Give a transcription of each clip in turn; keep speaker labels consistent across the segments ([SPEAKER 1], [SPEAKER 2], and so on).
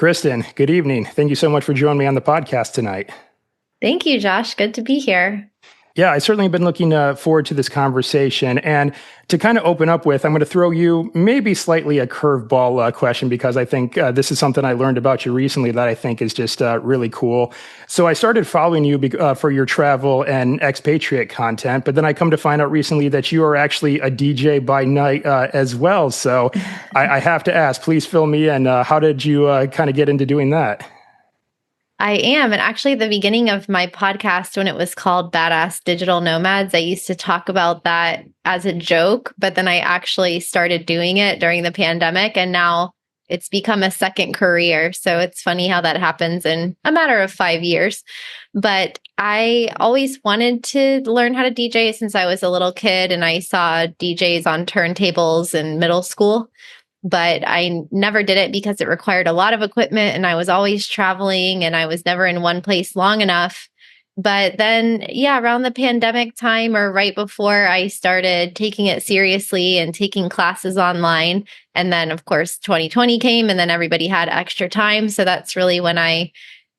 [SPEAKER 1] Kristin, good evening. Thank you so much for joining me on the podcast tonight.
[SPEAKER 2] Thank you, Josh. Good to be here.
[SPEAKER 1] Yeah, I certainly have been looking forward to this conversation. And to kind of open up with, I'm going to throw you maybe slightly a curveball question because I think this is something I learned about you recently that I think is just really cool. So I started following you for your travel and expatriate content, but then I come to find out recently that you are actually a DJ by night as well. So I have to ask, please fill me in. How did you kind of get into doing that?
[SPEAKER 2] I am. And actually, the beginning of my podcast, when it was called Badass Digital Nomads, I used to talk about that as a joke, but then I actually started doing it during the pandemic. And now it's become a second career. So it's funny how that happens in a matter of 5 years. But I always wanted to learn how to DJ since I was a little kid, and I saw DJs on turntables in middle school. But I never did it because it required a lot of equipment and I was always traveling and I was never in one place long enough. But then, yeah, around the pandemic time or right before, I started taking it seriously and taking classes online. And then, of course, 2020 came and then everybody had extra time. So that's really when I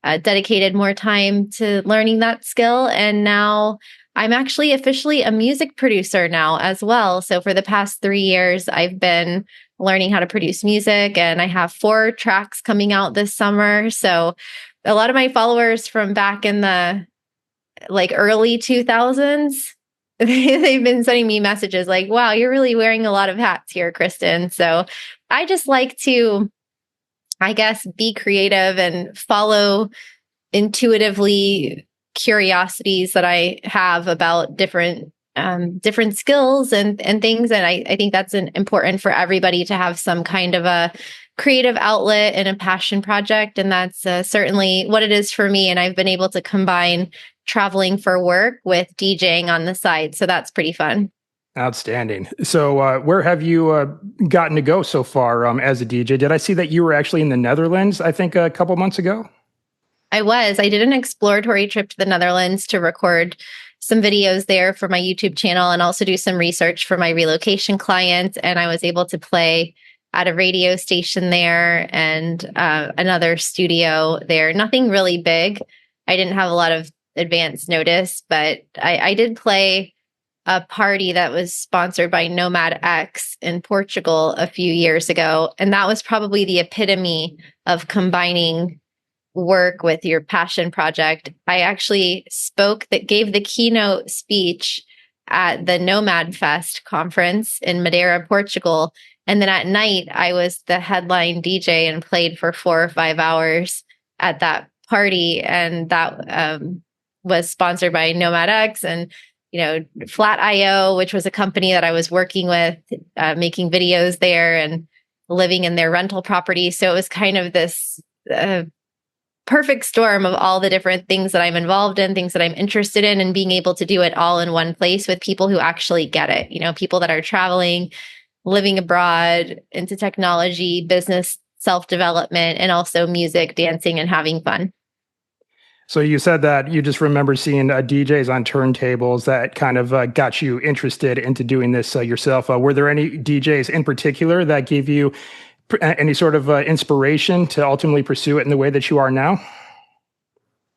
[SPEAKER 2] dedicated more time to learning that skill. And now I'm actually officially a music producer now as well. So for the past 3 years, I've been learning how to produce music, and I have 4 tracks coming out this summer. So a lot of my followers from back in the early 2000s, they've been sending me messages like, wow, you're really wearing a lot of hats here, Kristin. So I just like to, I guess, be creative and follow intuitively curiosities that I have about different skills and things. And I think that's important for everybody to have some kind of a creative outlet and a passion project. And that's certainly what it is for me. And I've been able to combine traveling for work with DJing on the side. So that's pretty fun.
[SPEAKER 1] Outstanding. So where have you gotten to go so far as a DJ? Did I see that you were actually in the Netherlands, I think a couple months ago?
[SPEAKER 2] I did an exploratory trip to the Netherlands to record some videos there for my YouTube channel and also do some research for my relocation clients. And I was able to play at a radio station there and another studio there. Nothing really big. I didn't have a lot of advance notice, but I did play a party that was sponsored by Nomads in Portugal a few years ago. And that was probably the epitome of combining work with your passion project. I actually gave the keynote speech at the Nomad Fest conference in Madeira, Portugal. And then at night, I was the headline DJ and played for 4 or 5 hours at that party. And that was sponsored by Nomads and, Flat.io, which was a company that I was working with, making videos there and living in their rental property. So it was kind of this perfect storm of all the different things that I'm involved in, things that I'm interested in, and being able to do it all in one place with people who actually get it. People that are traveling, living abroad, into technology, business, self-development, and also music, dancing, and having fun.
[SPEAKER 1] So you said that you just remember seeing DJs on turntables that kind of got you interested into doing this yourself. Were there any DJs in particular that gave you any sort of inspiration to ultimately pursue it in the way that you are now?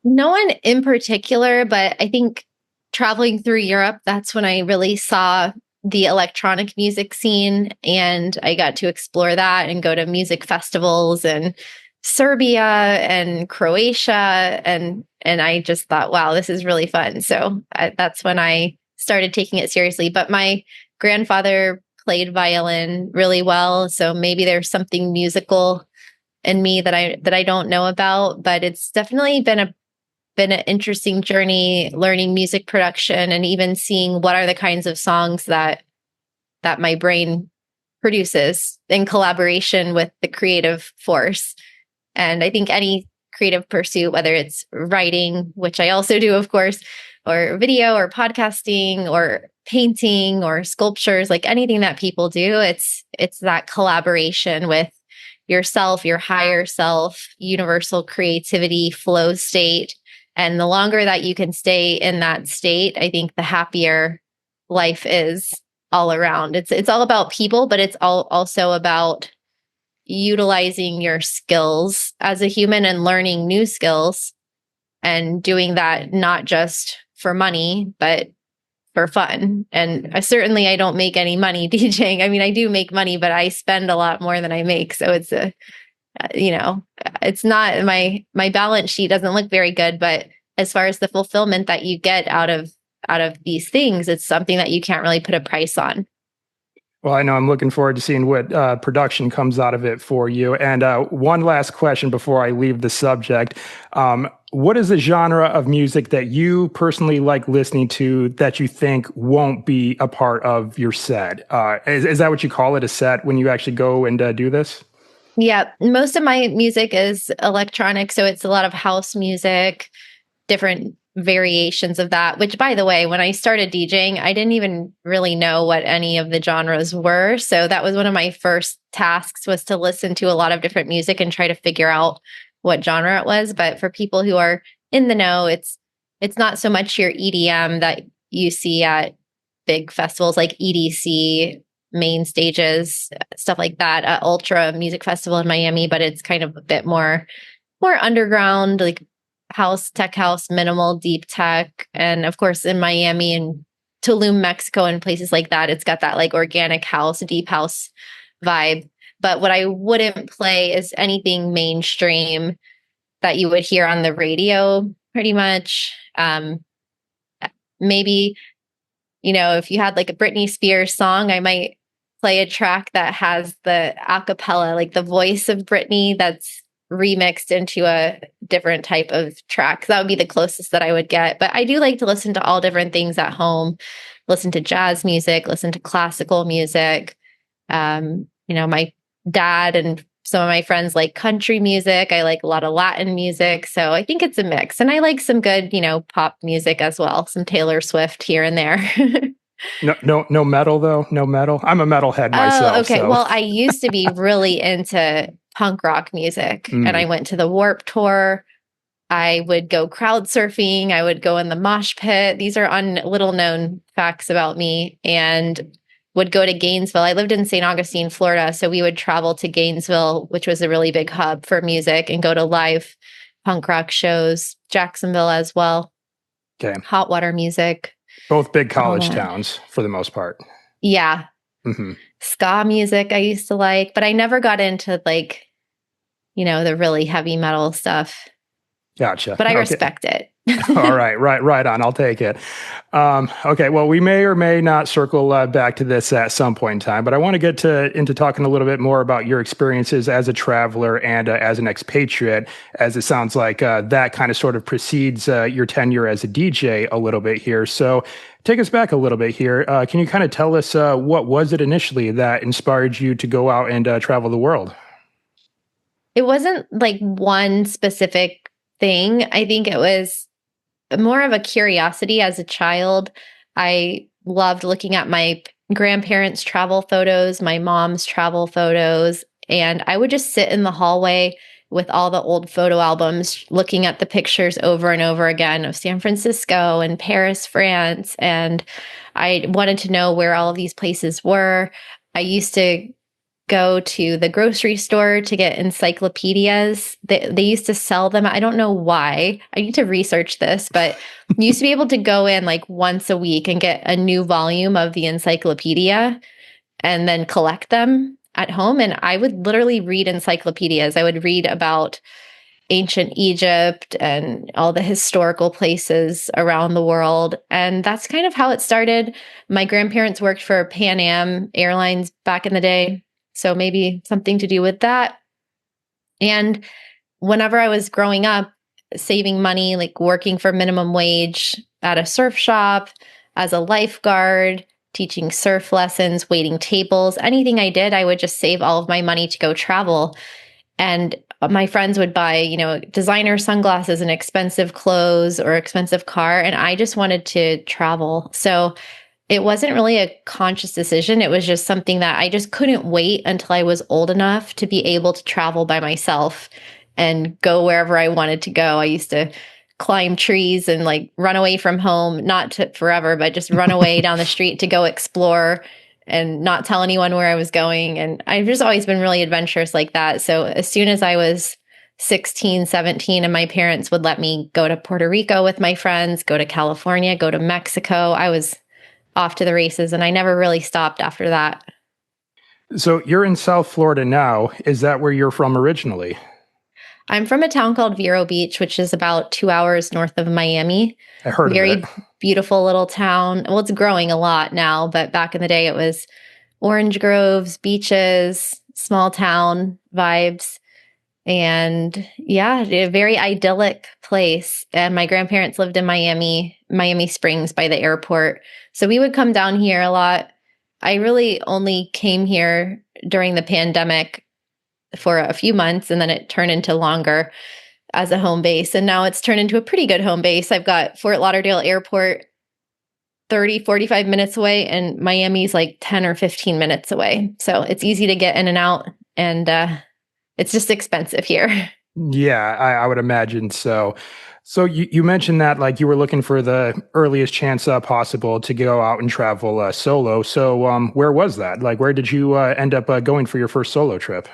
[SPEAKER 2] No one in particular, but I think traveling through Europe, that's when I really saw the electronic music scene, and I got to explore that and go to music festivals in Serbia and Croatia, and I just thought, wow, this is really fun. So that's when I started taking it seriously. But my grandfather played violin really well, so maybe there's something musical in me that I don't know about. But it's definitely been an interesting journey, learning music production and even seeing what are the kinds of songs that my brain produces in collaboration with the creative force. And I think any creative pursuit, whether it's writing, which I also do, of course, or video or podcasting or painting or sculptures, like anything that people do, it's that collaboration with yourself, your higher self, universal creativity, flow state. And the longer that you can stay in that state, I think the happier life is all around. It's all about people, but it's also about utilizing your skills as a human and learning new skills and doing that not just for money, but for fun. And I don't make any money DJing. I mean, I do make money, but I spend a lot more than I make. So it's it's not my balance sheet doesn't look very good, but as far as the fulfillment that you get out of these things, it's something that you can't really put a price on.
[SPEAKER 1] Well, I know I'm looking forward to seeing what production comes out of it for you. And one last question before I leave the subject. What is the genre of music that you personally like listening to that you think won't be a part of your set? Is that what you call it, a set, when you actually go and do this?
[SPEAKER 2] Yeah, most of my music is electronic, so it's a lot of house music, different variations of that, which, by the way, when I started DJing, I didn't even really know what any of the genres were. So that was one of my first tasks, was to listen to a lot of different music and try to figure out what genre it was. But for people who are in the know, it's not so much your EDM that you see at big festivals like EDC, main stages, stuff like that, at Ultra Music Festival in Miami, but it's kind of a bit more underground, like house, tech house, minimal, deep tech. And of course, in Miami and Tulum, Mexico, and places like that, it's got that like organic house, deep house vibe. But what I wouldn't play is anything mainstream that you would hear on the radio, pretty much. Maybe, if you had like a Britney Spears song, I might play a track that has the a cappella, like the voice of Britney that's remixed into a different type of track. That would be the closest that I would get. But I do like to listen to all different things at home, listen to jazz music, listen to classical music. My dad and some of my friends like country music. I like a lot of Latin music. So I think it's a mix. And I like some good, pop music as well, some Taylor Swift here and there.
[SPEAKER 1] No metal though. No metal. I'm a metalhead myself.
[SPEAKER 2] Oh, okay.
[SPEAKER 1] So.
[SPEAKER 2] Well, I used to be really into punk rock music, and I went to the Warped Tour. I would go crowd surfing. I would go in the mosh pit. These are little known facts about me, and would go to Gainesville. I lived in St. Augustine, Florida, so we would travel to Gainesville, which was a really big hub for music, and go to live punk rock shows. Jacksonville as well.
[SPEAKER 1] Okay.
[SPEAKER 2] Hot water music.
[SPEAKER 1] Both big college towns for the most part.
[SPEAKER 2] Yeah. Mm-hmm. Ska music I used to like, but I never got into like, the really heavy metal stuff.
[SPEAKER 1] Gotcha.
[SPEAKER 2] But I respect it.
[SPEAKER 1] All right on. I'll take it. Okay, well, we may or may not circle back to this at some point in time, but I want to get into talking a little bit more about your experiences as a traveler and as an expatriate, as it sounds like that kind of sort of precedes your tenure as a DJ a little bit here. So take us back a little bit here. Can you kind of tell us what was it initially that inspired you to go out and travel the world?
[SPEAKER 2] It wasn't like one specific thing. I think it was more of a curiosity as a child. I loved looking at my grandparents' travel photos, my mom's travel photos, and I would just sit in the hallway with all the old photo albums, looking at the pictures over and over again of San Francisco and Paris, France. And I wanted to know where all of these places were. I used to go to the grocery store to get encyclopedias. They used to sell them. I don't know why. I need to research this, but you used to be able to go in like once a week and get a new volume of the encyclopedia and then collect them at home. And I would literally read encyclopedias. I would read about ancient Egypt and all the historical places around the world. And that's kind of how it started. My grandparents worked for Pan Am Airlines back in the day, so maybe something to do with that. And whenever I was growing up, saving money, like working for minimum wage at a surf shop, as a lifeguard, teaching surf lessons, waiting tables, anything I did, I would just save all of my money to go travel. And my friends would buy, designer sunglasses and expensive clothes or expensive car. And I just wanted to travel. So it wasn't really a conscious decision. It was just something that I just couldn't wait until I was old enough to be able to travel by myself and go wherever I wanted to go. I used to climb trees and like run away from home, not to forever, but just run away down the street to go explore and not tell anyone where I was going. And I've just always been really adventurous like that. So as soon as I was 16, 17, and my parents would let me go to Puerto Rico with my friends, go to California, go to Mexico, I was off to the races, and I never really stopped after that.
[SPEAKER 1] So you're in South Florida now. Is that where you're from originally?
[SPEAKER 2] I'm from a town called Vero Beach, which is about 2 hours north of Miami.
[SPEAKER 1] I heard of
[SPEAKER 2] Very
[SPEAKER 1] it.
[SPEAKER 2] beautiful little town. Well, it's growing a lot now, but back in the day, it was orange groves, beaches, small town vibes. And yeah, a very idyllic place. And my grandparents lived in Miami Springs by the airport. So we would come down here a lot. I really only came here during the pandemic for a few months, and then it turned into longer as a home base. And now it's turned into a pretty good home base. I've got Fort Lauderdale Airport 30, 45 minutes away, and Miami's like 10 or 15 minutes away. So it's easy to get in and out, and it's just expensive here.
[SPEAKER 1] Yeah, I would imagine so. So you mentioned that like you were looking for the earliest chance possible to go out and travel solo. So where was that? Like, where did you end up going for your first solo trip?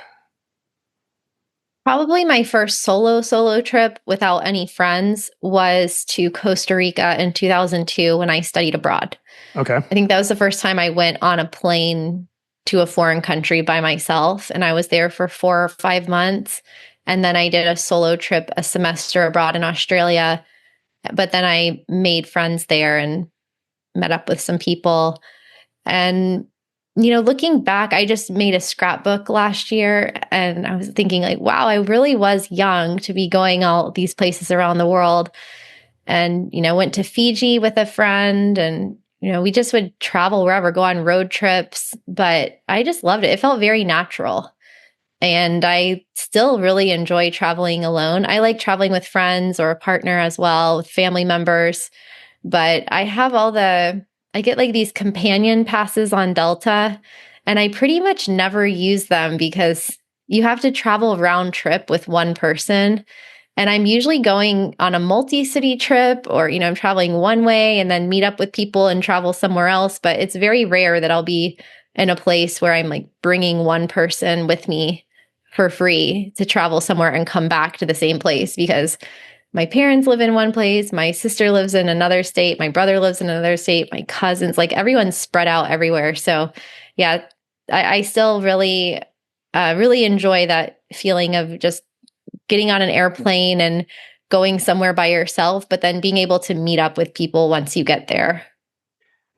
[SPEAKER 2] Probably my first solo trip without any friends was to Costa Rica in 2002 when I studied abroad.
[SPEAKER 1] Okay.
[SPEAKER 2] I think that was the first time I went on a plane to a foreign country by myself, and I was there for 4 or 5 months. And then I did a solo trip, a semester abroad in Australia. But then I made friends there and met up with some people. And, looking back, I just made a scrapbook last year, and I was thinking like, wow, I really was young to be going all these places around the world. And, went to Fiji with a friend, and, we just would travel wherever, go on road trips, but I just loved it. It felt very natural. And I still really enjoy traveling alone. I like traveling with friends or a partner as well, with family members. But I get like these companion passes on Delta, and I pretty much never use them because you have to travel round trip with one person. And I'm usually going on a multi-city trip, or, I'm traveling one way and then meet up with people and travel somewhere else. But it's very rare that I'll be in a place where I'm like bringing one person with me for free to travel somewhere and come back to the same place, because my parents live in one place, my sister lives in another state, my brother lives in another state, my cousins, like everyone's spread out everywhere. So yeah, I still really enjoy that feeling of just getting on an airplane and going somewhere by yourself, but then being able to meet up with people once you get there.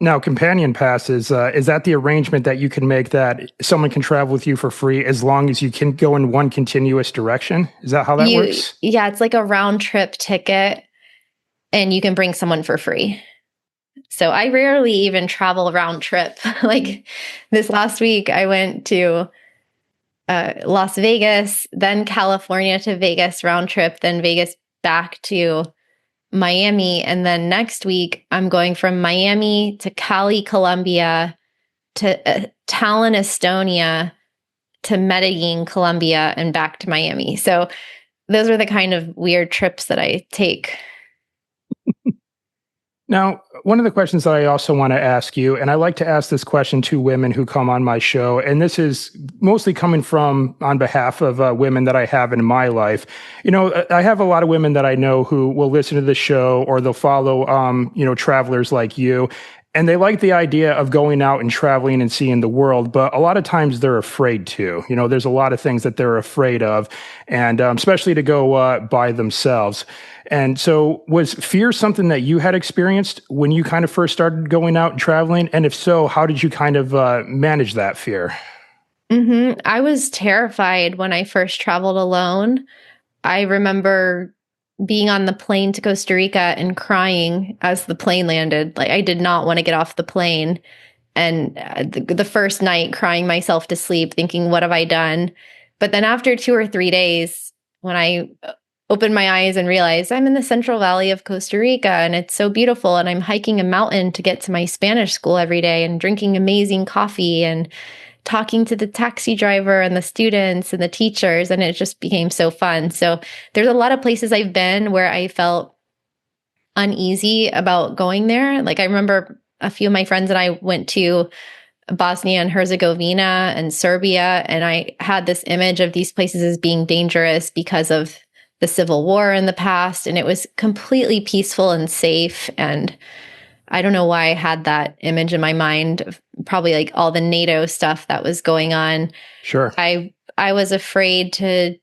[SPEAKER 1] Now, companion passes, is that the arrangement that you can make that someone can travel with you for free as long as you can go in one continuous direction? Is that how that works?
[SPEAKER 2] Yeah, it's like a round trip ticket, and you can bring someone for free. So I rarely even travel round trip. Like this last week, I went to Las Vegas, then California to Vegas round trip, then Vegas back to Miami. And then next week, I'm going from Miami to Cali, Colombia, to Tallinn, Estonia, to Medellin, Colombia, and back to Miami. So those are the kind of weird trips that I take.
[SPEAKER 1] Now, one of the questions that I also want to ask you, and I like to ask this question to women who come on my show, and this is mostly coming from on behalf of women that I have in my life. I have a lot of women that I know who will listen to the show, or they'll follow, travelers like you. And they like the idea of going out and traveling and seeing the world, but a lot of times they're afraid to. There's a lot of things that they're afraid of, and especially to go by themselves. And so was fear something that you had experienced when you kind of first started going out and traveling? And if so, how did you kind of manage that fear?
[SPEAKER 2] I was terrified when I first traveled alone. I remember being on the plane to Costa Rica and crying as the plane landed. Like I did not want to get off the plane. And the first night crying myself to sleep, thinking, what have I done? But then after 2 or 3 days, when I opened my eyes and realized I'm in the Central Valley of Costa Rica and it's so beautiful, and I'm hiking a mountain to get to my Spanish school every day and drinking amazing coffee and talking to the taxi driver and the students and the teachers, and it just became so fun. So there's a lot of places I've been where I felt uneasy about going there. Like I remember a few of my friends and I went to Bosnia and Herzegovina and Serbia. And I had this image of these places as being dangerous because of the civil war in the past. And it was completely peaceful and safe. And I don't know why I had that image in my mind of probably like all the NATO stuff that was going on.
[SPEAKER 1] Sure.
[SPEAKER 2] I was afraid to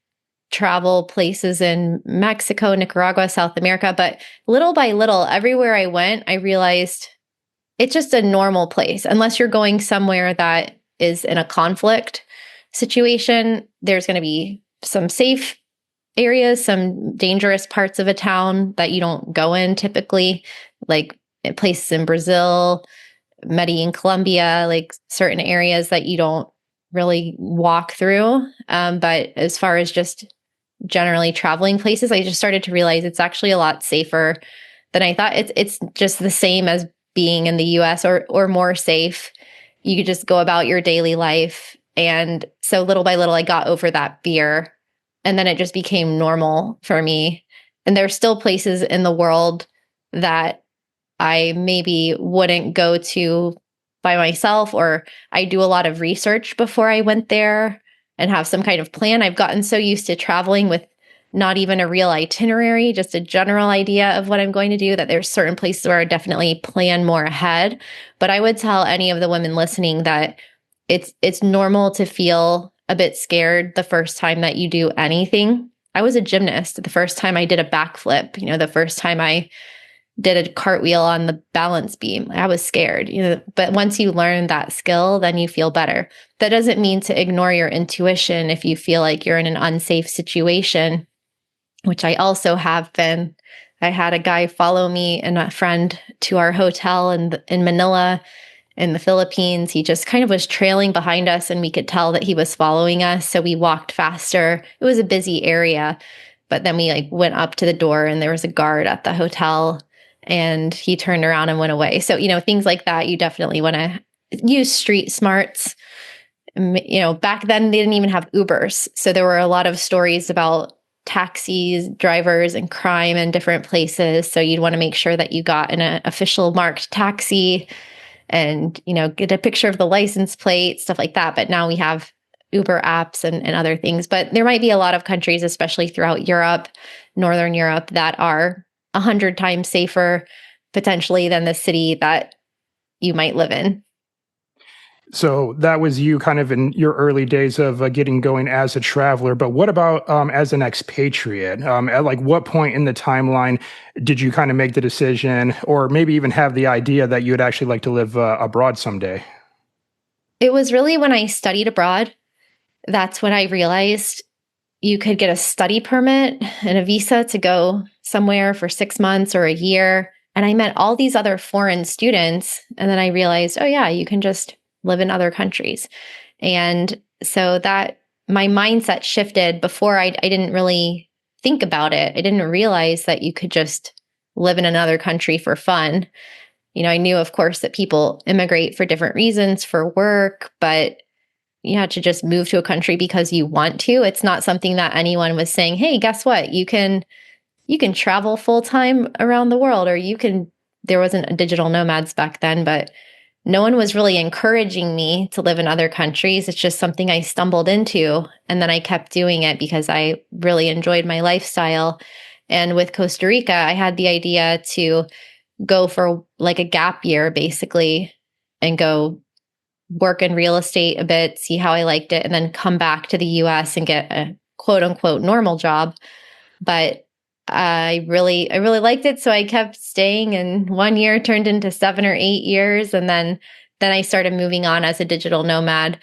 [SPEAKER 2] travel places in Mexico, Nicaragua, South America, but little by little, everywhere I went, I realized it's just a normal place. Unless you're going somewhere that is in a conflict situation, there's going to be some safe areas, some dangerous parts of a town that you don't go in typically, like places in Brazil, Medellin, Colombia, like certain areas that you don't really walk through. But as far as just generally traveling places, I just started to realize it's actually a lot safer than I thought. It's just the same as being in the US or more safe. You could just go about your daily life. And so little by little, I got over that fear. And then it just became normal for me. And there's still places in the world that I maybe wouldn't go to by myself, or I do a lot of research before I went there and have some kind of plan. I've gotten so used to traveling with not even a real itinerary, just a general idea of what I'm going to do, that there's certain places where I definitely plan more ahead. But I would tell any of the women listening that it's normal to feel a bit scared the first time that you do anything. I was a gymnast the first time I did a backflip, the first time I did a cartwheel on the balance beam. I was scared, but once you learn that skill, then you feel better. That doesn't mean to ignore your intuition if you feel like you're in an unsafe situation, which I also have been. I had a guy follow me and a friend to our hotel in Manila in the Philippines. He just kind of was trailing behind us and we could tell that he was following us. So we walked faster. It was a busy area, but then we went up to the door and there was a guard at the hotel and he turned around and went away. So, things like that, you definitely want to use street smarts. Back then they didn't even have Ubers. So there were a lot of stories about taxis, drivers, and crime in different places. So you'd want to make sure that you got an official marked taxi and, get a picture of the license plate, stuff like that. But now we have Uber apps and other things. But there might be a lot of countries, especially throughout Europe, Northern Europe, that are 100 times safer potentially than the city that you might live in.
[SPEAKER 1] So that was you kind of in your early days of getting going as a traveler. But what about as an expatriate? At what point in the timeline did you kind of make the decision or maybe even have the idea that you would actually like to live abroad someday?
[SPEAKER 2] It was really when I studied abroad. That's when I realized you could get a study permit and a visa to go somewhere for 6 months or a year. And I met all these other foreign students. And then I realized, oh yeah, you can just live in other countries. And so that my mindset shifted. Before I didn't really think about it. I didn't realize that you could just live in another country for fun. I knew, of course, that people immigrate for different reasons, for work, but you had to just move to a country because you want to. It's not something that anyone was saying, hey, guess what? You can travel full time around the world, or there wasn't a digital nomads back then, but no one was really encouraging me to live in other countries. It's just something I stumbled into. And then I kept doing it because I really enjoyed my lifestyle. And with Costa Rica, I had the idea to go for a gap year, basically, and go work in real estate a bit, see how I liked it, and then come back to the US and get a quote unquote normal job. But I really liked it. So I kept staying, and 1 year turned into 7 or 8 years. And then I started moving on as a digital nomad.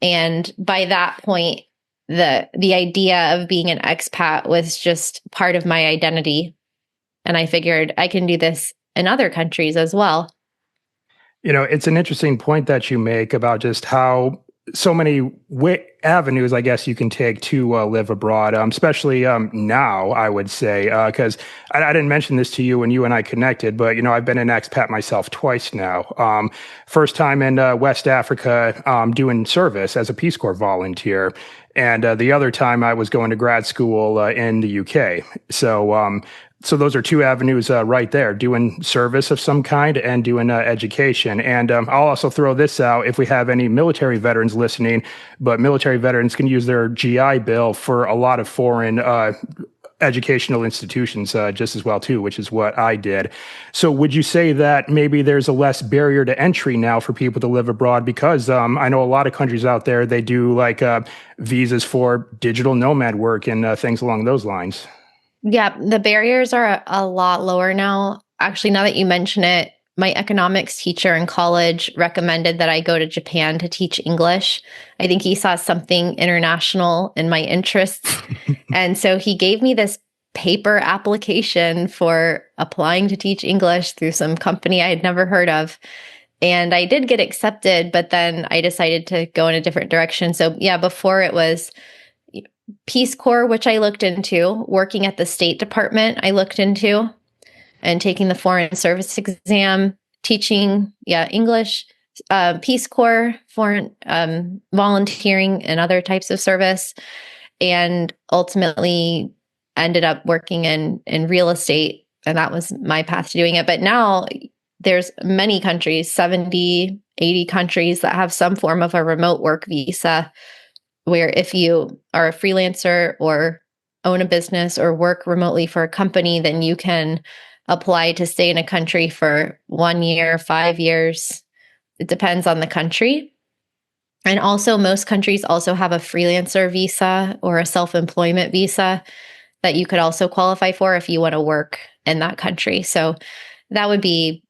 [SPEAKER 2] And by that point, the idea of being an expat was just part of my identity. And I figured I can do this in other countries as well.
[SPEAKER 1] It's an interesting point that you make about just how so many avenues, I guess, you can take to live abroad, especially now, I would say, because I didn't mention this to you when you and I connected, but, I've been an expat myself twice now. First time in West Africa doing service as a Peace Corps volunteer. And the other time I was going to grad school in the UK. So So those are two avenues right there, doing service of some kind and doing education. And I'll also throw this out if we have any military veterans listening, but military veterans can use their GI Bill for a lot of foreign educational institutions just as well too, which is what I did. So would you say that maybe there's a less barrier to entry now for people to live abroad? Because I know a lot of countries out there, they do like visas for digital nomad work and things along those lines.
[SPEAKER 2] Yeah, the barriers are a lot lower now. Actually, now that you mention it, my economics teacher in college recommended that I go to Japan to teach English. I think he saw something international in my interests. And so he gave me this paper application for applying to teach English through some company I had never heard of. And I did get accepted, but then I decided to go in a different direction. So, yeah, before it was Peace Corps, which I looked into, working at the State Department, I looked into, and taking the Foreign Service exam, teaching, English, Peace Corps, foreign volunteering, and other types of service, and ultimately ended up working in real estate, and that was my path to doing it. But now there's many countries, 70, 80 countries that have some form of a remote work visa, where if you are a freelancer or own a business or work remotely for a company, then you can apply to stay in a country for 1 year, 5 years. It depends on the country. And also, most countries also have a freelancer visa or a self-employment visa that you could also qualify for if you want to work in that country. So that would be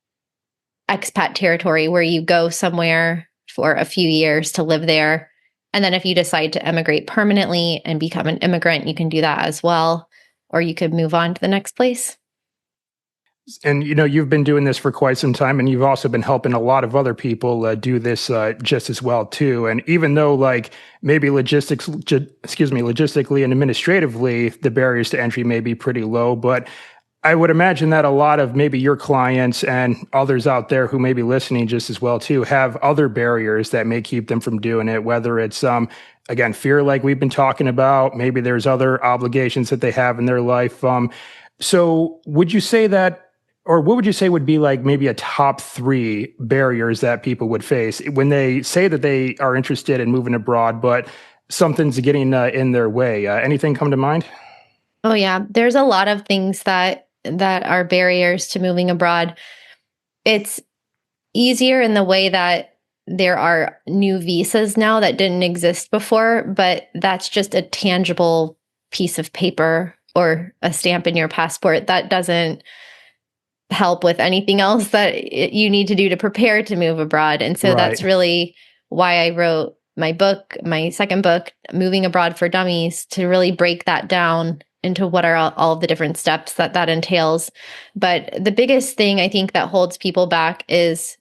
[SPEAKER 2] expat territory, where you go somewhere for a few years to live there. And then if you decide to emigrate permanently and become an immigrant, you can do that as well, or you could move on to the next place.
[SPEAKER 1] And you've been doing this for quite some time, and you've also been helping a lot of other people do this just as well too. And even though, like, maybe logistically and administratively, the barriers to entry may be pretty low, but I would imagine that a lot of maybe your clients and others out there who may be listening just as well too have other barriers that may keep them from doing it, whether it's again, fear, like we've been talking about. Maybe there's other obligations that they have in their life. So would you say that, or what would you say would be like maybe a top 3 barriers that people would face when they say that they are interested in moving abroad, but something's getting in their way? Anything come to mind?
[SPEAKER 2] Oh yeah, there's a lot of things that are barriers to moving abroad. It's easier in the way that there are new visas now that didn't exist before, but that's just a tangible piece of paper or a stamp in your passport. That doesn't help with anything else that you need to do to prepare to move abroad. And so that's really why I wrote my book, my second book, Moving Abroad for Dummies, to really break that down into what are all of the different steps that entails. But the biggest thing I think that holds people back is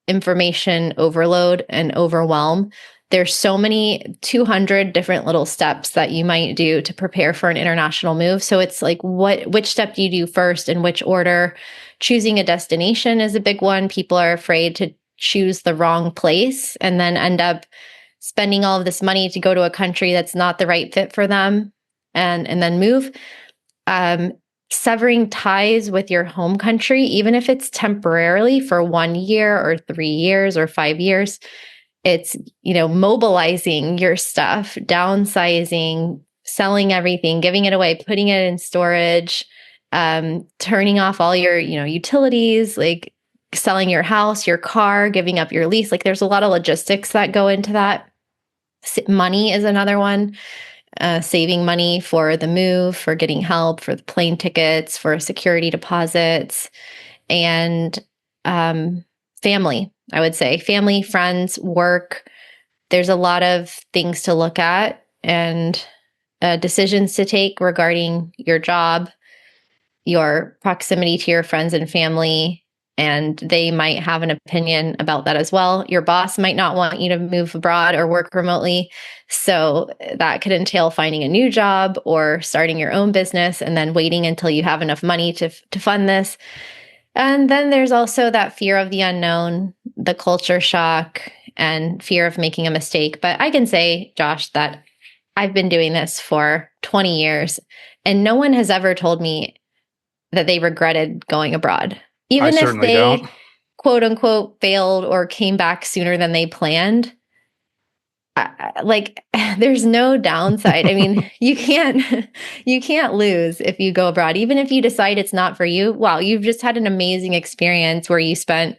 [SPEAKER 2] information overload and overwhelm. There's so many 200 different little steps that you might do to prepare for an international move. So it's like, which step do you do first, in which order? Choosing a destination is a big one. People are afraid to choose the wrong place and then end up spending all of this money to go to a country that's not the right fit for them, and then move. Severing ties with your home country, even if it's temporarily for 1 year or 3 years or 5 years, it's, mobilizing your stuff, downsizing, selling everything, giving it away, putting it in storage, turning off all your, utilities, like selling your house, your car, giving up your lease. Like, there's a lot of logistics that go into that. Money is another one. Saving money for the move, for getting help, for the plane tickets, for security deposits, and family. I would say family, friends, work. There's a lot of things to look at and decisions to take regarding your job, your proximity to your friends and family, and they might have an opinion about that as well. Your boss might not want you to move abroad or work remotely. So that could entail finding a new job or starting your own business and then waiting until you have enough money to fund this. And then there's also that fear of the unknown, the culture shock, and fear of making a mistake. But I can say, Josh, that I've been doing this for 20 years, and no one has ever told me that they regretted going abroad.
[SPEAKER 1] I
[SPEAKER 2] Even if
[SPEAKER 1] certainly don't.
[SPEAKER 2] they quote unquote failed or came back sooner than they planned, like there's no downside. I mean, you can't lose if you go abroad. Even if you decide it's not for you, wow, you've just had an amazing experience where you spent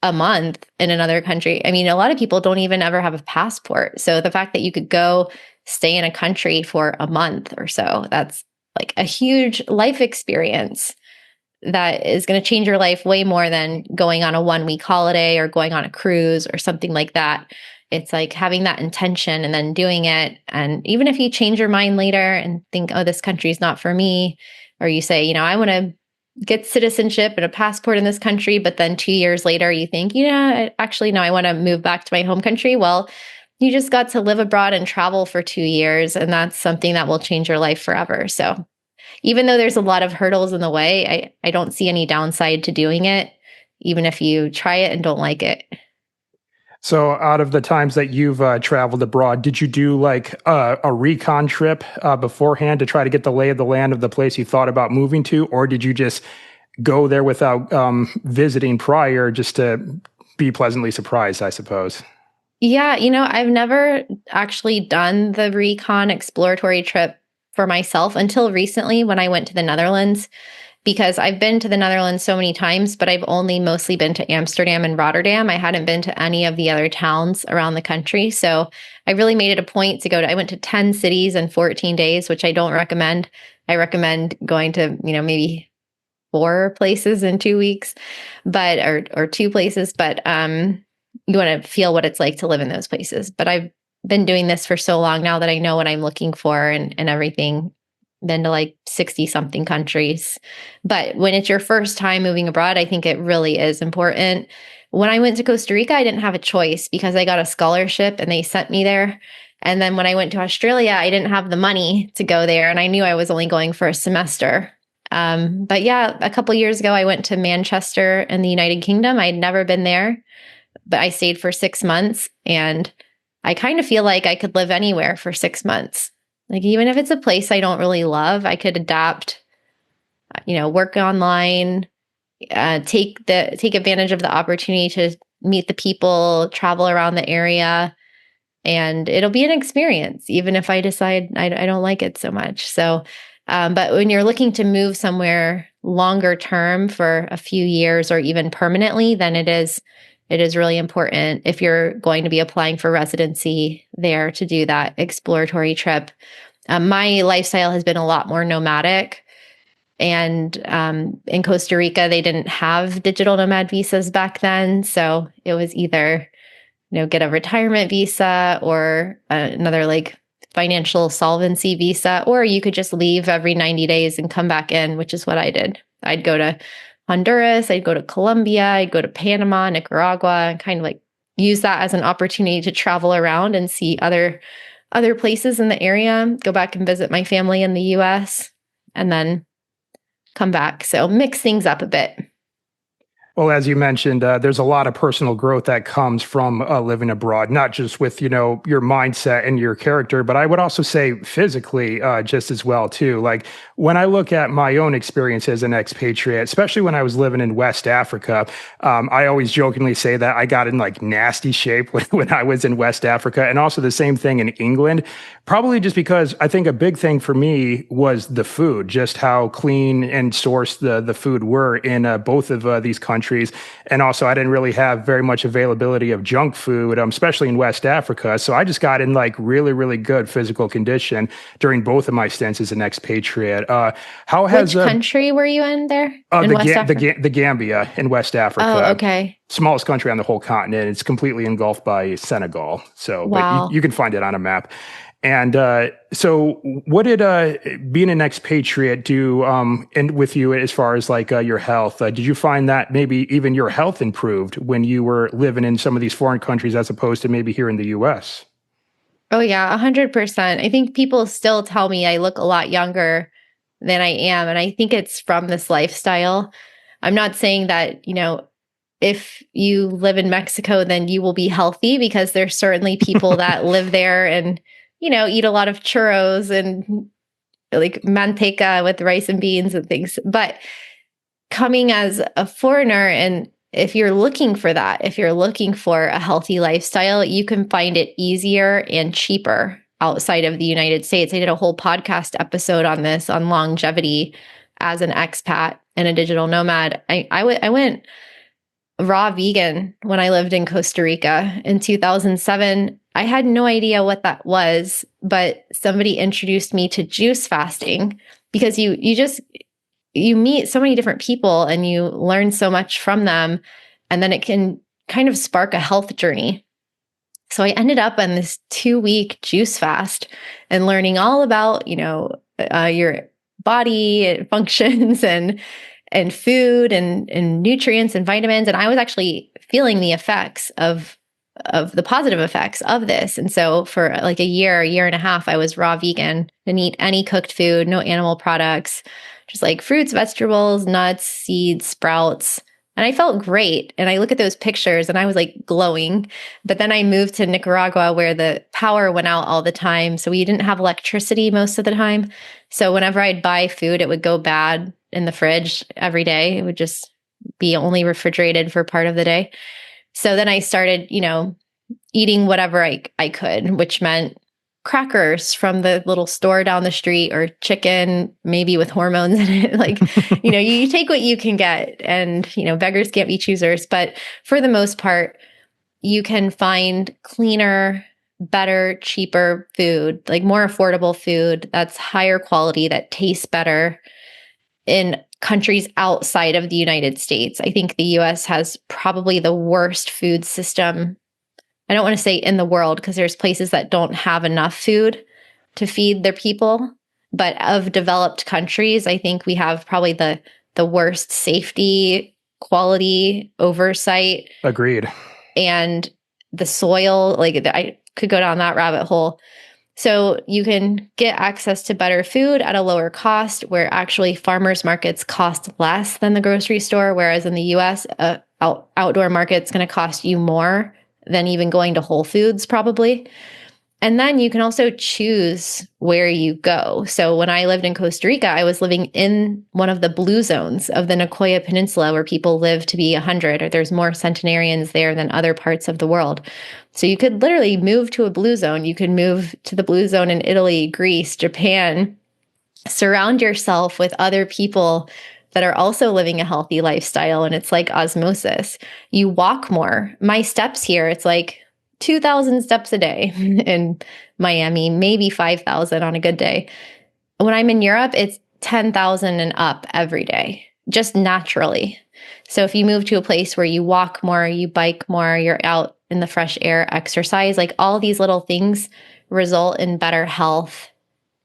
[SPEAKER 2] a month in another country. I mean, a lot of people don't even ever have a passport. So the fact that you could go stay in a country for a month or so, that's like a huge life experience that is going to change your life way more than going on a 1 week holiday or going on a cruise or something like that. It's like having that intention and then doing it. And even if you change your mind later and think, oh, this country is not for me, or you say, I want to get citizenship and a passport in this country, but then 2 years later you think, actually, no, I want to move back to my home country. Well, you just got to live abroad and travel for 2 years, and that's something that will change your life forever. So even though there's a lot of hurdles in the way, I don't see any downside to doing it, even if you try it and don't like it.
[SPEAKER 1] So, out of the times that you've traveled abroad, did you do like a recon trip beforehand to try to get the lay of the land of the place you thought about moving to, or did you just go there without visiting prior, just to be pleasantly surprised, I suppose?
[SPEAKER 2] Yeah, I've never actually done the recon exploratory trip for myself until recently when I went to the Netherlands, because I've been to the Netherlands so many times, but I've only mostly been to Amsterdam and Rotterdam. I hadn't been to any of the other towns around the country. So I really made it a point to I went to 10 cities in 14 days, which I don't recommend. I recommend going to, maybe 4 places in 2 weeks, but, or 2 places, but you want to feel what it's like to live in those places. But I've been doing this for so long now that I know what I'm looking for and everything. Been to like 60 something countries. But when it's your first time moving abroad, I think it really is important. When I went to Costa Rica, I didn't have a choice because I got a scholarship and they sent me there. And then when I went to Australia, I didn't have the money to go there. And I knew I was only going for a semester. But yeah, a couple years ago, I went to Manchester in the United Kingdom. I'd never been there, but I stayed for 6 months. And I kind of feel like I could live anywhere for 6 months. Like, even if it's a place I don't really love, I could adapt, work online, take advantage of the opportunity to meet the people, travel around the area, and it'll be an experience, even if I decide I don't like it so much. So, but when you're looking to move somewhere longer term for a few years or even permanently, then it is really important if you're going to be applying for residency there to do that exploratory trip. My lifestyle has been a lot more nomadic. And in Costa Rica, they didn't have digital nomad visas back then. So it was either, get a retirement visa or another like financial solvency visa, or you could just leave every 90 days and come back in, which is what I did. I'd go to Honduras, I'd go to Colombia, I'd go to Panama, Nicaragua, and kind of like use that as an opportunity to travel around and see other places in the area, go back and visit my family in the US, and then come back. So mix things up a bit.
[SPEAKER 1] Well, as you mentioned, there's a lot of personal growth that comes from living abroad, not just with, your mindset and your character, but I would also say physically just as well, too. Like when I look at my own experience as an expatriate, especially when I was living in West Africa, I always jokingly say that I got in like nasty shape when I was in West Africa, and also the same thing in England, probably just because I think a big thing for me was the food, just how clean and sourced the food were in both of these countries. And also, I didn't really have very much availability of junk food, especially in West Africa. So I just got in like really, really good physical condition during both of my stints as an expatriate.
[SPEAKER 2] Which country were you in there? In West Africa?
[SPEAKER 1] The Gambia in West Africa.
[SPEAKER 2] Oh, okay.
[SPEAKER 1] Smallest country on the whole continent. It's completely engulfed by Senegal. So,
[SPEAKER 2] wow.
[SPEAKER 1] But you can find it on a map. And so what did being an expatriate do and with you as far as like your health? Did you find that maybe even your health improved when you were living in some of these foreign countries as opposed to maybe here in the US?
[SPEAKER 2] Oh, yeah, 100%. I think people still tell me I look a lot younger than I am. And I think it's from this lifestyle. I'm not saying that, if you live in Mexico, then you will be healthy, because there's certainly people that live there and eat a lot of churros and like manteca with rice and beans and things. But coming as a foreigner, and if you're looking for that, if you're looking for a healthy lifestyle, you can find it easier and cheaper outside of the United States. I did a whole podcast episode on this, on longevity as an expat and a digital nomad. I went raw vegan when I lived in Costa Rica in 2007. I had no idea what that was, but somebody introduced me to juice fasting, because you meet so many different people and you learn so much from them, and then it can kind of spark a health journey. So I ended up on this 2-week juice fast and learning all about, your body functions and food and nutrients and vitamins. And I was actually feeling the effects of the positive effects of this. And so for like a year and a half, I was raw vegan, didn't eat any cooked food, no animal products, just like fruits, vegetables, nuts, seeds, sprouts. And I felt great. And I look at those pictures and I was like glowing. But then I moved to Nicaragua, where the power went out all the time. So we didn't have electricity most of the time. So whenever I'd buy food, it would go bad in the fridge every day. It would just be only refrigerated for part of the day. So then I started, eating whatever I could, which meant crackers from the little store down the street, or chicken, maybe with hormones in it. Like, you take what you can get, and, beggars can't be choosers. But for the most part, you can find cleaner, better, cheaper food, like more affordable food that's higher quality, that tastes better in countries outside of the United States. I think the US has probably the worst food system. I don't want to say in the world, because there's places that don't have enough food to feed their people. But of developed countries, I think we have probably the worst safety, quality, oversight.
[SPEAKER 1] Agreed.
[SPEAKER 2] And the soil, like I could go down that rabbit hole. So you can get access to better food at a lower cost, where actually farmers markets cost less than the grocery store, whereas in the US, outdoor market's going to cost you more than even going to Whole Foods probably. And then you can also choose where you go. So when I lived in Costa Rica, I was living in one of the blue zones of the Nicoya Peninsula, where people live to be 100, or there's more centenarians there than other parts of the world. So you could literally move to a blue zone. You could move to the blue zone in Italy, Greece, Japan, surround yourself with other people that are also living a healthy lifestyle. And it's like osmosis. You walk more. My steps here, it's like 2,000 steps a day in Miami, maybe 5,000 on a good day. When I'm in Europe, it's 10,000 and up every day, just naturally. So if you move to a place where you walk more, you bike more, you're out in the fresh air, exercise, like all these little things result in better health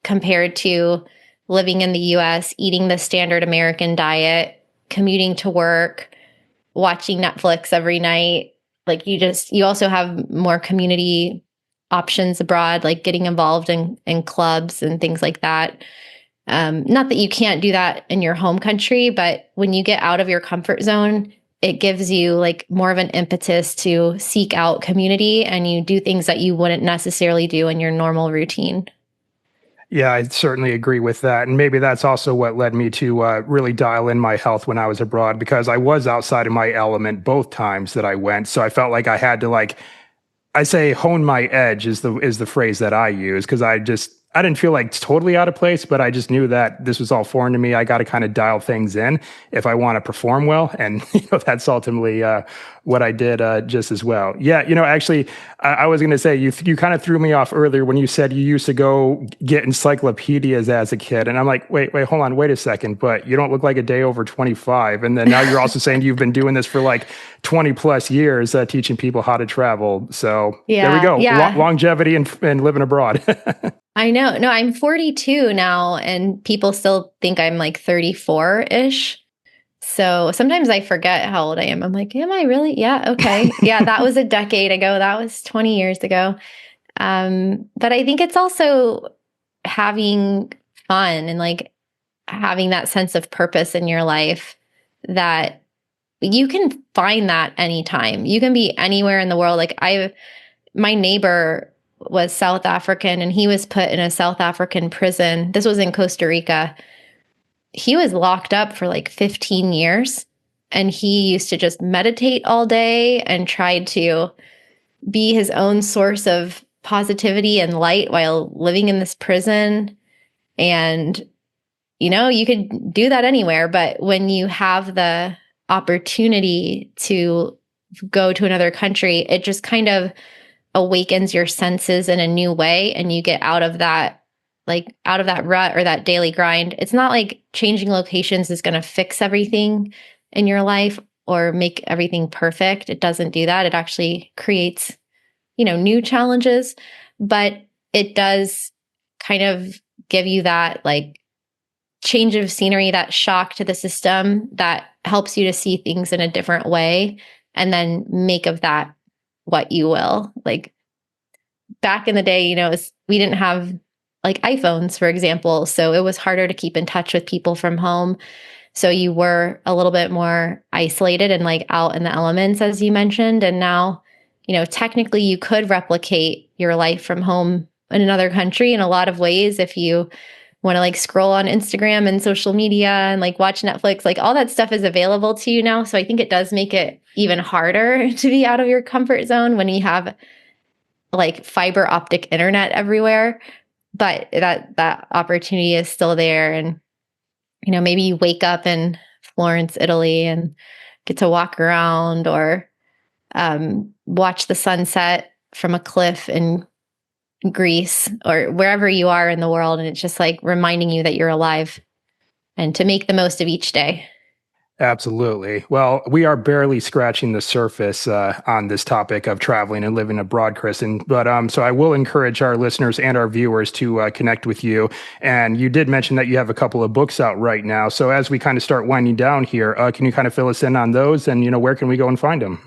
[SPEAKER 2] compared to living in the US, eating the standard American diet, commuting to work, watching Netflix every night. Like you also have more community options abroad, like getting involved in clubs and things like that. Not that you can't do that in your home country, but when you get out of your comfort zone, it gives you like more of an impetus to seek out community, and you do things that you wouldn't necessarily do in your normal routine.
[SPEAKER 1] Yeah, I certainly agree with that. And maybe that's also what led me to really dial in my health when I was abroad, because I was outside of my element both times that I went. So I felt like I had to, I say hone my edge is the phrase that I use, because I didn't feel like totally out of place, but I just knew that this was all foreign to me. I got to kind of dial things in if I want to perform well. And, that's ultimately what I did just as well. Yeah, actually, I was going to say, you kind of threw me off earlier when you said you used to go get encyclopedias as a kid. And I'm like, wait, hold on, wait a second. But you don't look like a day over 25. And then now you're also saying you've been doing this for like 20 plus years, teaching people how to travel. So there we go.
[SPEAKER 2] Yeah.
[SPEAKER 1] Longevity and living abroad.
[SPEAKER 2] I know. No, I'm 42 now, and people still think I'm like 34-ish. So sometimes I forget how old I am. I'm like, am I really? Yeah. Okay. Yeah. That was a decade ago. That was 20 years ago. But I think it's also having fun and like having that sense of purpose in your life, that you can find that anytime. You can be anywhere in the world. Like my neighbor was South African, and he was put in a South African prison. This was in Costa Rica. he was locked up for like 15 years, and he used to just meditate all day and tried to be his own source of positivity and light while living in this prison. And, you could do that anywhere, but when you have the opportunity to go to another country, it just kind of awakens your senses in a new way, and you get out of that rut or that daily grind. It's not like changing locations is going to fix everything in your life or make everything perfect. It doesn't do that. It actually creates, new challenges, but it does kind of give you that like change of scenery, that shock to the system that helps you to see things in a different way, and then make of that what you will. Like back in the day, we didn't have like iPhones, for example. So it was harder to keep in touch with people from home. So you were a little bit more isolated and like out in the elements, as you mentioned. And now, technically you could replicate your life from home in another country in a lot of ways if you want to like scroll on Instagram and social media and like watch Netflix. Like all that stuff is available to you now. So I think it does make it even harder to be out of your comfort zone when you have like fiber optic internet everywhere. But that opportunity is still there. And, maybe you wake up in Florence, Italy and get to walk around, or watch the sunset from a cliff in Greece or wherever you are in the world. And it's just like reminding you that you're alive and to make the most of each day.
[SPEAKER 1] Absolutely. Well, we are barely scratching the surface on this topic of traveling and living abroad, Kristin. But so I will encourage our listeners and our viewers to connect with you. And you did mention that you have a couple of books out right now. So as we kind of start winding down here, can you kind of fill us in on those? And where can we go and find them?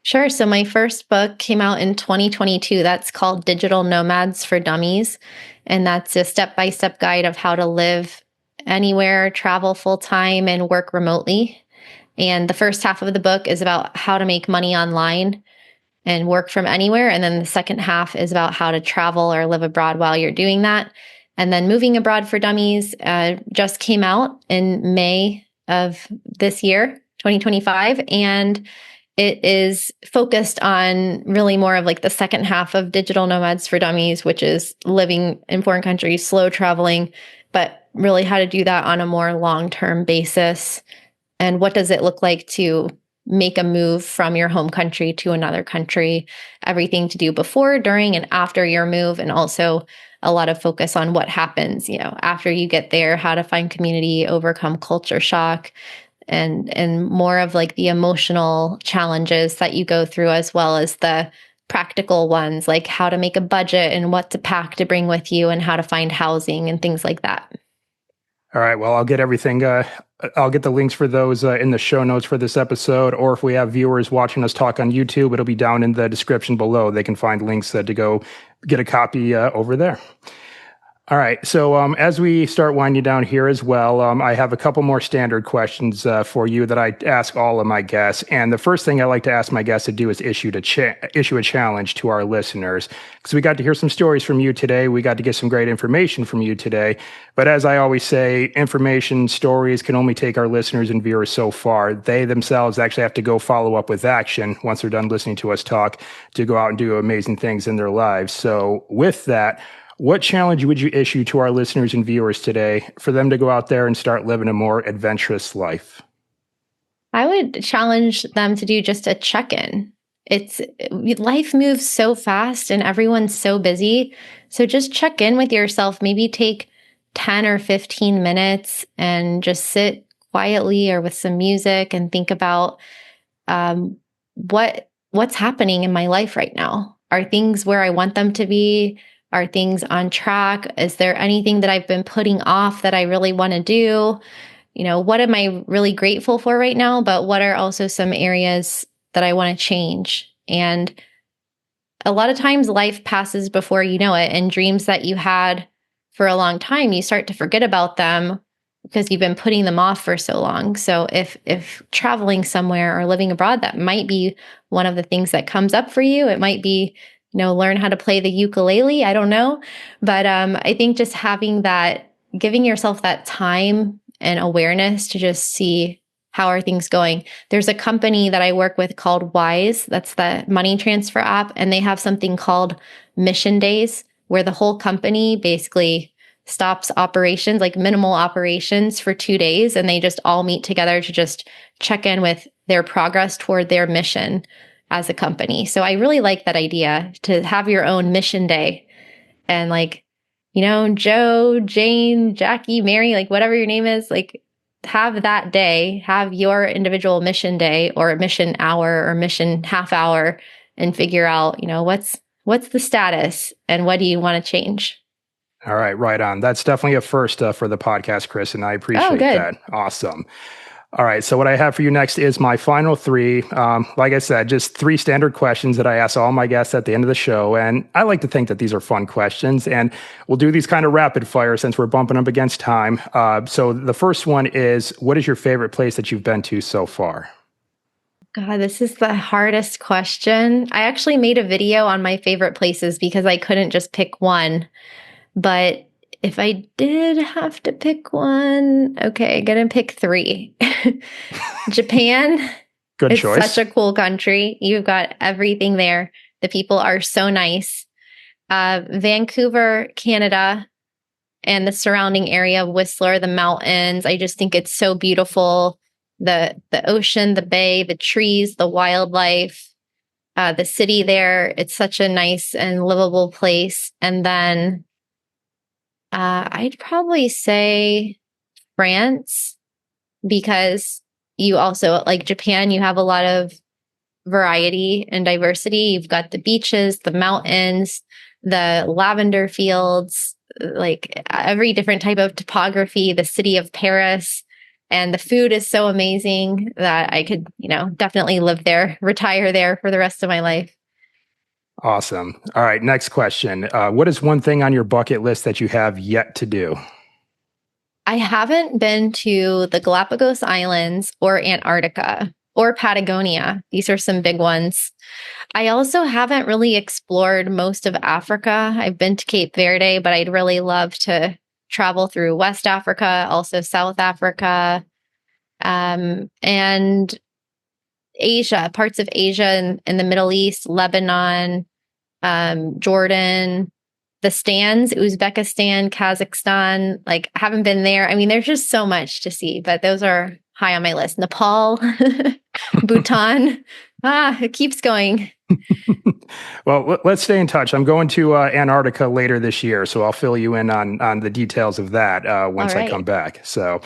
[SPEAKER 2] Sure. So my first book came out in 2022. That's called Digital Nomads for Dummies. And that's a step-by-step guide of how to live anywhere, travel full-time, and work remotely. And the first half of the book is about how to make money online and work from anywhere. And then the second half is about how to travel or live abroad while you're doing that. And then Moving Abroad for Dummies just came out in May of this year, 2025. And it is focused on really more of like the second half of Digital Nomads for Dummies, which is living in foreign countries, slow traveling, but really how to do that on a more long-term basis. And what does it look like to make a move from your home country to another country, everything to do before, during, and after your move. And also a lot of focus on what happens, after you get there, how to find community, overcome culture shock, and more of like the emotional challenges that you go through, as well as the practical ones, like how to make a budget and what to pack to bring with you and how to find housing and things like that.
[SPEAKER 1] All right. Well, I'll get everything. I'll get the links for those in the show notes for this episode. Or if we have viewers watching us talk on YouTube, it'll be down in the description below. They can find links to go get a copy over there. All right. So as we start winding down here as well, I have a couple more standard questions for you that I ask all of my guests. And the first thing I like to ask my guests to do is issue a challenge to our listeners. Because we got to hear some stories from you today. We got to get some great information from you today. But as I always say, information, stories can only take our listeners and viewers so far. They themselves actually have to go follow up with action once they're done listening to us talk to go out and do amazing things in their lives. So with that, what challenge would you issue to our listeners and viewers today for them to go out there and start living a more adventurous life?
[SPEAKER 2] I would challenge them to do just a check-in. Life moves so fast and everyone's so busy. So just check in with yourself. Maybe take 10 or 15 minutes and just sit quietly or with some music and think about what's happening in my life right now. Are things where I want them to be? Are things on track? Is there anything that I've been putting off that I really want to do? What am I really grateful for right now? But what are also some areas that I want to change? And a lot of times life passes before you know it, and dreams that you had for a long time, you start to forget about them because you've been putting them off for so long. So if traveling somewhere or living abroad, that might be one of the things that comes up for you. It might be learn how to play the ukulele. I don't know. But I think just having that giving yourself that time and awareness to just see how are things going. There's a company that I work with called Wise. That's the money transfer app. And they have something called mission days where the whole company basically stops operations, like minimal operations for 2 days. And they just all meet together to just check in with their progress toward their mission as a company. So I really like that idea to have your own mission day and like, Joe, Jane, Jackie, Mary, like whatever your name is, like have that day, have your individual mission day or a mission hour or mission half hour and figure out, what's the status and what do you want to change?
[SPEAKER 1] All right, right on. That's definitely a first for the podcast, Chris, and I appreciate that. Awesome. All right, so what I have for you next is my final three. Like I said, just three standard questions that I ask all my guests at the end of the show. And I like to think that these are fun questions. And we'll do these kind of rapid fire since we're bumping up against time. So the first one is, what is your favorite place that you've been to so far?
[SPEAKER 2] God, this is the hardest question. I actually made a video on my favorite places because I couldn't just pick one. But if I did have to pick one, okay, I'm going to pick three. Japan.
[SPEAKER 1] Good choice.
[SPEAKER 2] It's such a cool country. You've got everything there. The people are so nice. Vancouver, Canada, and the surrounding area of Whistler, the mountains. I just think it's so beautiful. The ocean, the bay, the trees, the wildlife, the city there. It's such a nice and livable place. And then I'd probably say France, because you also, like Japan, you have a lot of variety and diversity. You've got the beaches, the mountains, the lavender fields, like every different type of topography, the city of Paris. And the food is so amazing that I could, definitely live there, retire there for the rest of my life.
[SPEAKER 1] Awesome. All right, next question. What is one thing on your bucket list that you have yet to do?
[SPEAKER 2] I haven't been to the Galapagos Islands or Antarctica or Patagonia. These are some big ones. I also haven't really explored most of Africa. I've been to Cape Verde, but I'd really love to travel through West Africa, also South Africa, and Asia, parts of Asia and the Middle East, Lebanon, Jordan, the stands, Uzbekistan, Kazakhstan. Like, I haven't been there. I mean, there's just so much to see, but those are high on my list. Nepal, Bhutan. It keeps going.
[SPEAKER 1] Well, let's stay in touch. I'm going to Antarctica later this year, so I'll fill you in on the details of that once I come back. So,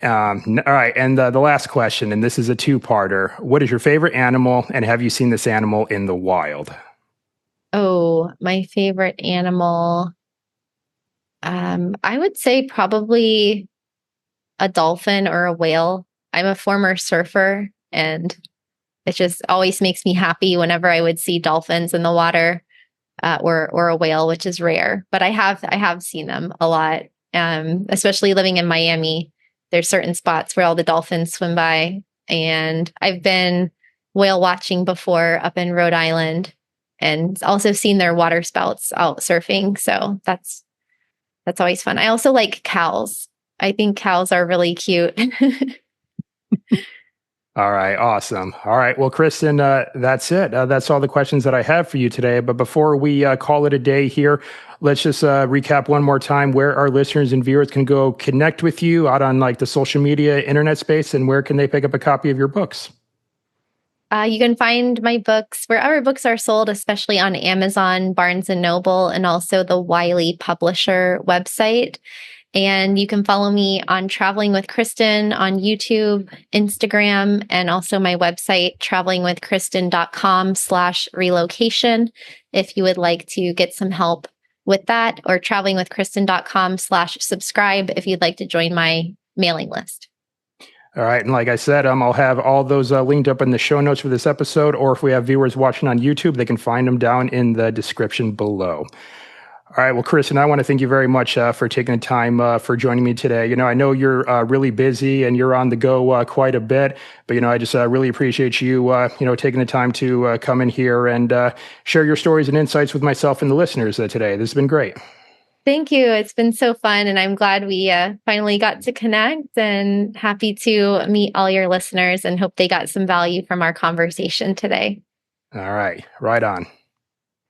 [SPEAKER 1] all right. And the last question, and this is a two-parter. What is your favorite animal, and have you seen this animal in the wild?
[SPEAKER 2] Oh, my favorite animal. I would say probably a dolphin or a whale. I'm a former surfer, and it just always makes me happy whenever I would see dolphins in the water, or a whale, which is rare. But I have seen them a lot, especially living in Miami. There's certain spots where all the dolphins swim by, and I've been whale watching before up in Rhode Island, and also seen their water spouts out surfing. So that's always fun. I also like cows. I think cows are really cute.
[SPEAKER 1] All right. Awesome. All right. Well, Kristin, that's it. That's all the questions that I have for you today. But before we call it a day here, let's just recap one more time where our listeners and viewers can go connect with you out on like the social media, internet space, and where can they pick up a copy of your books?
[SPEAKER 2] You can find my books wherever books are sold, especially on Amazon, Barnes & Noble, and also the Wiley Publisher website. And you can follow me on Traveling with Kristin on YouTube, Instagram, and also my website, travelingwithkristin.com/relocation, if you would like to get some help with that, or travelingwithkristin.com/subscribe if you'd like to join my mailing list.
[SPEAKER 1] All right. And like I said, I'll have all those linked up in the show notes for this episode, or if we have viewers watching on YouTube, they can find them down in the description below. All right. Well, Kristin, I want to thank you very much for taking the time for joining me today. I know you're really busy and you're on the go quite a bit, but, I just really appreciate you, taking the time to come in here and share your stories and insights with myself and the listeners today. This has been great.
[SPEAKER 2] Thank you. It's been so fun, and I'm glad we finally got to connect, and happy to meet all your listeners and hope they got some value from our conversation today.
[SPEAKER 1] All right, right on.